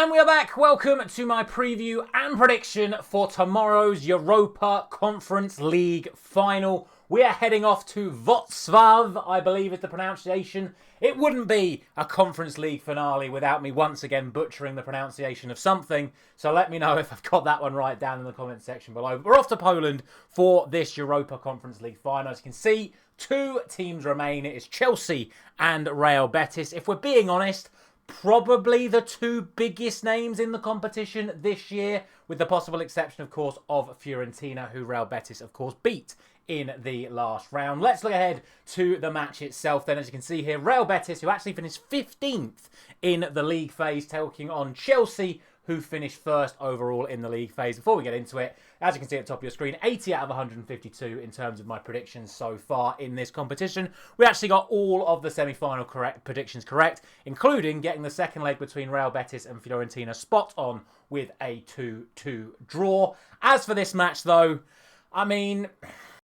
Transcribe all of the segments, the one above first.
And we are back. Welcome to my preview and prediction for tomorrow's Europa Conference League final. We are heading off to Wrocław, I believe is the pronunciation. It wouldn't be a Conference League finale without me once again butchering the pronunciation of something. So let me know if I've got that one right down in the comment section below. We're off to Poland for this Europa Conference League final. As you can see, two teams remain. It is Chelsea and Real Betis. If we're being honest, probably the two biggest names in the competition this year, with the possible exception, of course, of Fiorentina, who Real Betis, of course, beat in the last round. Let's look ahead to the match itself then. As you can see here, Real Betis, who actually finished 15th in the league phase, taking on Chelsea, who finished first overall in the league phase. Before we get into it, as you can see at the top of your screen, 80 out of 152 in terms of my predictions so far in this competition. We actually got all of the semi-final predictions correct, including getting the second leg between Real Betis and Fiorentina spot on with a 2-2 draw. As for this match, though, I mean,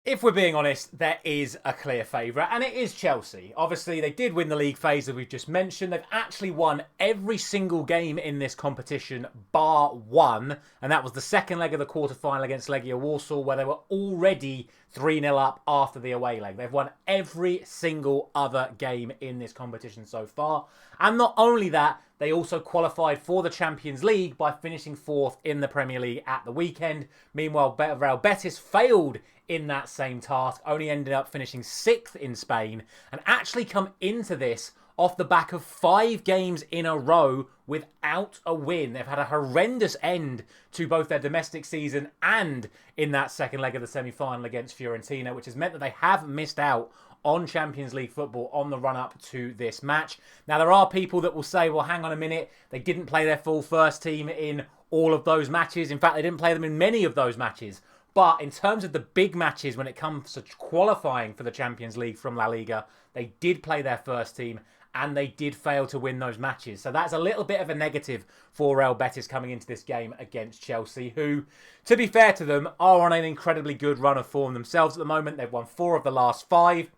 if we're being honest, there is a clear favourite, and it is Chelsea. Obviously, they did win the league phase, as we've just mentioned. They've actually won every single game in this competition, bar one, and that was the second leg of the quarter-final against Legia Warsaw, where they were already 3-0 up after the away leg. They've won every single other game in this competition so far. And not only that, they also qualified for the Champions League by finishing fourth in the Premier League at the weekend. Meanwhile, Real Betis failed in that same task, only ended up finishing 6th in Spain, and actually come into this off the back of 5 games in a row without a win. They've had a horrendous end to both their domestic season and in that second leg of the semi-final against Fiorentina, which has meant that they have missed out on Champions League football on the run-up to this match. Now, there are people that will say, well, hang on a minute, they didn't play their full first team in all of those matches. In fact, they didn't play them in many of those matches. But in terms of the big matches, when it comes to qualifying for the Champions League from La Liga, they did play their first team and they did fail to win those matches. So that's a little bit of a negative for Real Betis coming into this game against Chelsea, who, to be fair to them, are on an incredibly good run of form themselves at the moment. They've won 4 of the last 5.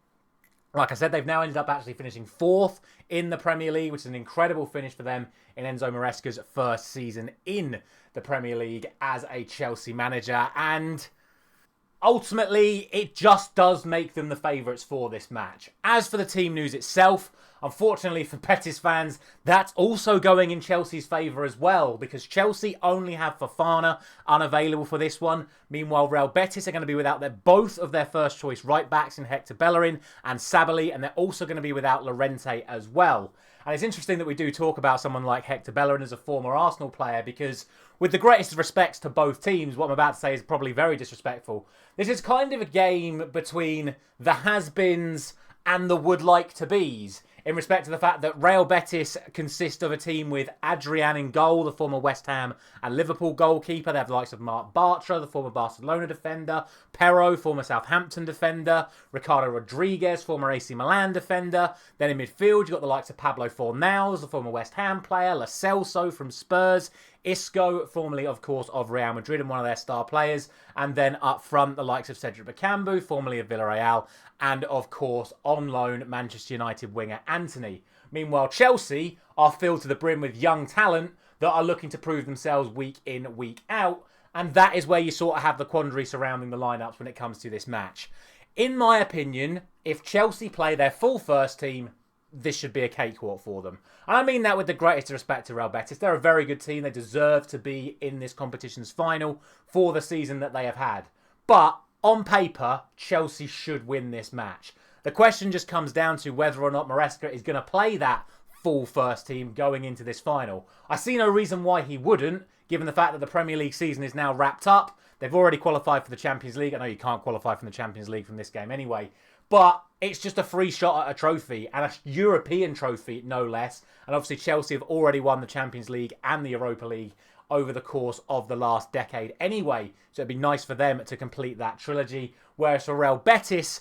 Like I said, they've now ended up actually finishing 4th in the Premier League, which is an incredible finish for them in Enzo Maresca's first season in the Premier League as a Chelsea manager. And ultimately, it just does make them the favourites for this match. As for the team news itself, unfortunately for Betis fans, that's also going in Chelsea's favour as well, because Chelsea only have Fofana unavailable for this one. Meanwhile, Real Betis are going to be without both of their first choice right backs in Hector Bellerin and Sabali, and they're also going to be without Llorente as well. And it's interesting that we do talk about someone like Hector Bellerin as a former Arsenal player, because with the greatest respects to both teams, what I'm about to say is probably very disrespectful. This is kind of a game between the has-beens and the would-like-to-be's, in respect to the fact that Real Betis consist of a team with Adrian in goal, the former West Ham and Liverpool goalkeeper. They have the likes of Marc Bartra, the former Barcelona defender, Perro, former Southampton defender, Ricardo Rodriguez, former AC Milan defender. Then in midfield, you've got the likes of Pablo Fornals, the former West Ham player, Lo Celso from Spurs, Isco, formerly, of course, of Real Madrid and one of their star players. And then up front, the likes of Cedric Bakambu, formerly of Villarreal, and, of course, on loan, Manchester United winger Antony. Meanwhile, Chelsea are filled to the brim with young talent that are looking to prove themselves week in, week out. And that is where you sort of have the quandary surrounding the lineups when it comes to this match. In my opinion, if Chelsea play their full first team, this should be a cakewalk for them. And I mean that with the greatest respect to Real Betis. They're a very good team. They deserve to be in this competition's final for the season that they have had. But on paper, Chelsea should win this match. The question just comes down to whether or not Maresca is going to play that full first team going into this final. I see no reason why he wouldn't, given the fact that the Premier League season is now wrapped up. They've already qualified for the Champions League. I know you can't qualify from the Champions League from this game anyway. But it's just a free shot at a trophy, and a European trophy, no less. And obviously Chelsea have already won the Champions League and the Europa League over the course of the last decade anyway. So it'd be nice for them to complete that trilogy. Whereas for Real Betis,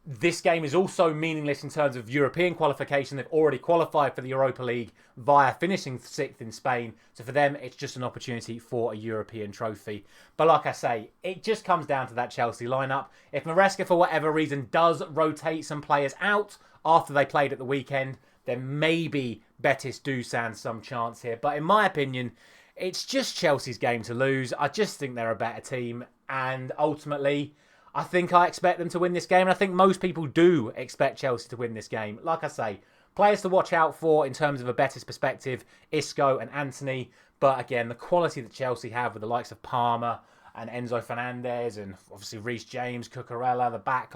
this game is also meaningless in terms of European qualification. They've already qualified for the Europa League via finishing 6th in Spain. So for them, it's just an opportunity for a European trophy. But like I say, it just comes down to that Chelsea lineup. If Maresca, for whatever reason, does rotate some players out after they played at the weekend, then maybe Betis do stand some chance here. But in my opinion, it's just Chelsea's game to lose. I just think they're a better team. And ultimately, I expect them to win this game. And I think most people do expect Chelsea to win this game. Like I say, players to watch out for in terms of a Betis perspective, Isco and Anthony. But again, the quality that Chelsea have with the likes of Palmer and Enzo Fernandez and obviously Reece James, Cucurella, the back.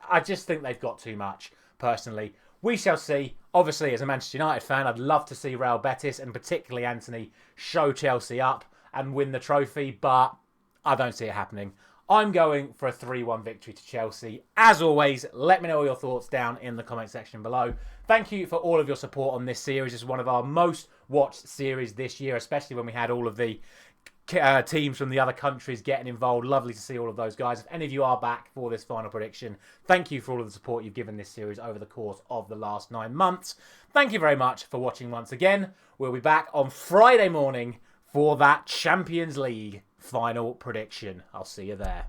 I just think they've got too much, personally. We shall see. Obviously, as a Manchester United fan, I'd love to see Real Betis and particularly Anthony show Chelsea up and win the trophy, but I don't see it happening. I'm going for a 3-1 victory to Chelsea. As always, let me know all your thoughts down in the comment section below. Thank you for all of your support on this series. It's one of our most watched series this year, especially when we had all of the teams from the other countries getting involved. Lovely to see all of those guys. If any of you are back for this final prediction, thank you for all of the support you've given this series over the course of the last 9 months. Thank you very much for watching once again. We'll be back on Friday morning for that Champions League final prediction. I'll see you there.